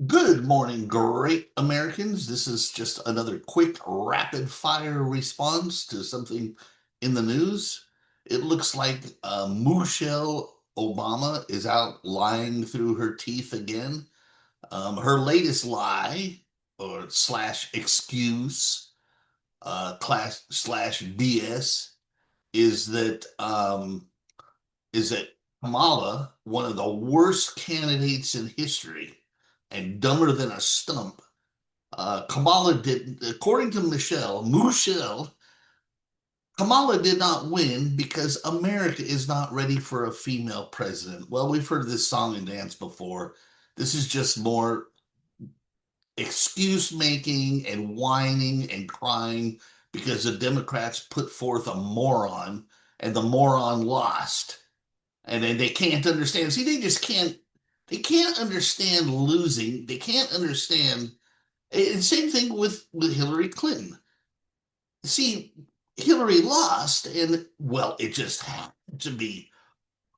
Good morning, great Americans. This is just another quick rapid fire response to something in the news. It looks like Michelle Obama is out lying through her teeth again. Her latest lie or slash excuse, class slash BS is that Kamala, one of the worst candidates in history and dumber than a stump. Kamala did, according to Michelle, Kamala did not win because America is not ready for a female president. Well, we've heard this song and dance before. This is just more excuse making and whining and crying because the Democrats put forth a moron and the moron lost. And then they can't understand. See, they just can't. They can't understand losing. They can't understand. And same thing with Hillary Clinton. See, Hillary lost, and well, it just happened to be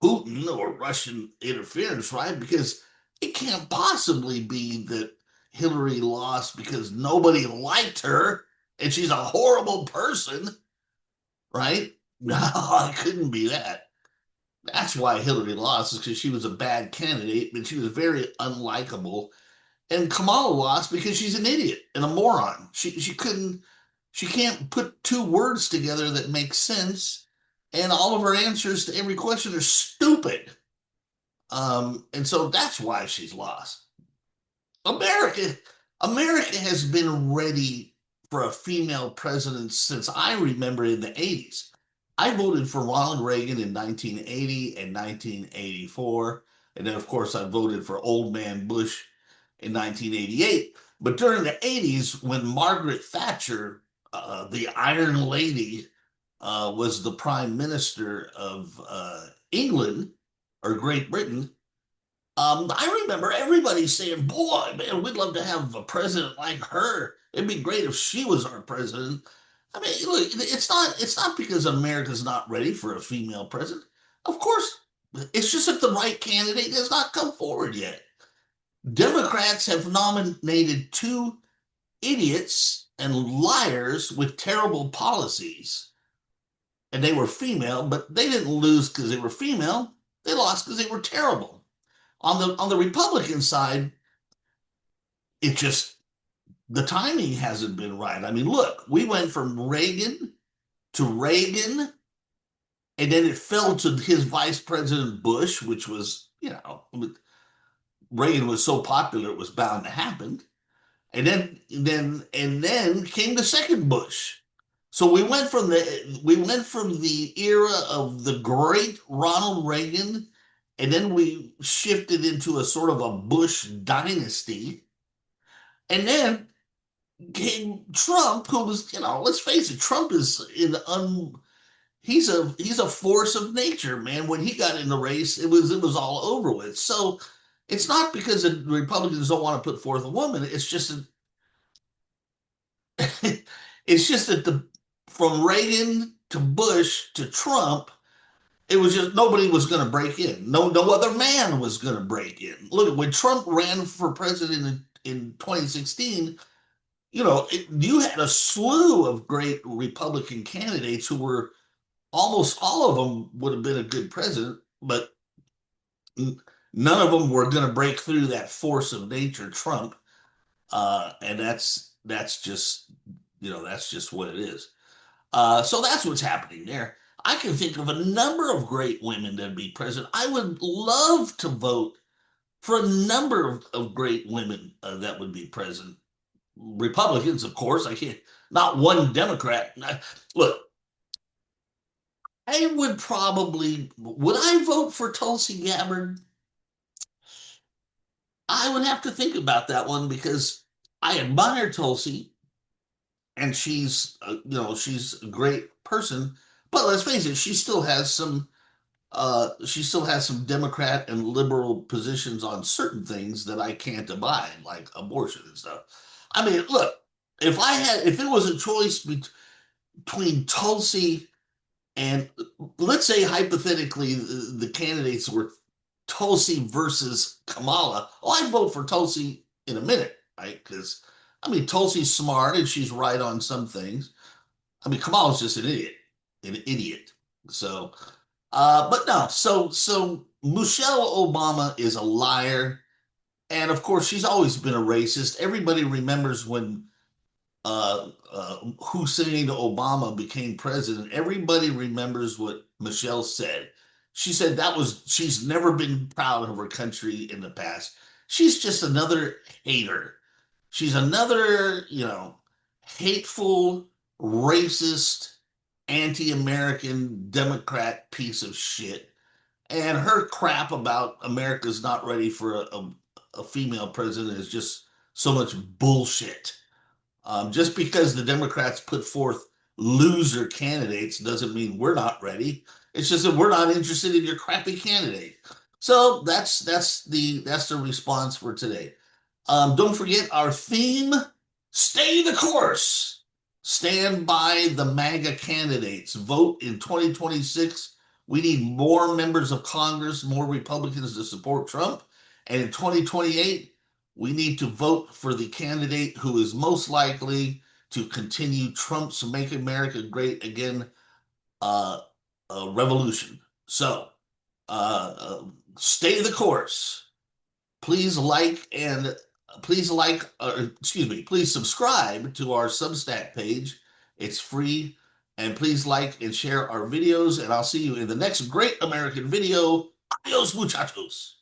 Putin or Russian interference, right? Because it can't possibly be that Hillary lost because nobody liked her and she's a horrible person, right? No, it couldn't be that. That's why Hillary lost, is because she was a bad candidate, but she was very unlikable. And Kamala lost because she's an idiot and a moron. She can't put two words together that make sense, and all of her answers to every question are stupid. And so that's why she's lost. America, America has been ready for a female president since I remember in the 80s. I voted for Ronald Reagan in 1980 and 1984. And then, of course, I voted for Old Man Bush in 1988. But during the 80s, when Margaret Thatcher, the Iron Lady, was the prime minister of England or Great Britain, I remember everybody saying, "Boy, man, we'd love to have a president like her. It'd be great if she was our president." I mean, look, it's not because America's not ready for a female president. Of course, it's just that the right candidate has not come forward yet. Democrats have nominated two idiots and liars with terrible policies, and they were female, but they didn't lose because they were female. They lost because they were terrible. On the Republican side, it just the timing hasn't been right. I mean, look, we went from Reagan to Reagan, and then it fell to his vice president Bush, which was, Reagan was so popular it was bound to happen. And then came the second Bush. So we went from the era of the great Ronald Reagan, and then we shifted into a sort of a Bush dynasty. And then came Trump, who was, let's face it, Trump is he's a force of nature, man. When he got in the race, it was all over with. So it's not because the Republicans don't want to put forth a woman. It's just that the from Reagan to Bush to Trump, it was just nobody was going to break in. No other man was going to break in. Look, when Trump ran for president in 2016, you had a slew of great Republican candidates who were almost all of them would have been a good president, but none of them were going to break through that force of nature, Trump. And that's just what it is. So that's what's happening there. I can think of a number of great women that'd be president. I would love to vote for a number of great women that would be president. Republicans, of course. I can't. Not one Democrat. Look, would I vote for Tulsi Gabbard? I would have to think about that one because I admire Tulsi and she's a great person. But let's face it, she still has some Democrat and liberal positions on certain things that I can't abide, like abortion and stuff. I mean, look, if it was a choice between Tulsi and let's say hypothetically the candidates were Tulsi versus Kamala, I'd vote for Tulsi in a minute, right? Because I mean, Tulsi's smart and she's right on some things. I mean, Kamala's just an idiot. So, but no, so Michelle Obama is a liar, and of course, she's always been a racist. Everybody remembers when Hussein Obama became president. Everybody remembers what Michelle said. She said she's never been proud of her country in the past. She's just another hater. She's another, hateful, racist, anti-American Democrat piece of shit. And her crap about America's not ready for a female president is just so much bullshit. Just because the Democrats put forth loser candidates doesn't mean we're not ready. It's just that we're not interested in your crappy candidate. So that's the response for today. Don't forget our theme: stay the course. Stand by the MAGA candidates. Vote in 2026. We need more members of Congress, more Republicans to support Trump. And in 2028, we need to vote for the candidate who is most likely to continue Trump's Make America Great Again uh, revolution. So stay the course. Please like and please subscribe to our Substack page. It's free. And please like and share our videos. And I'll see you in the next great American video. Adios, muchachos.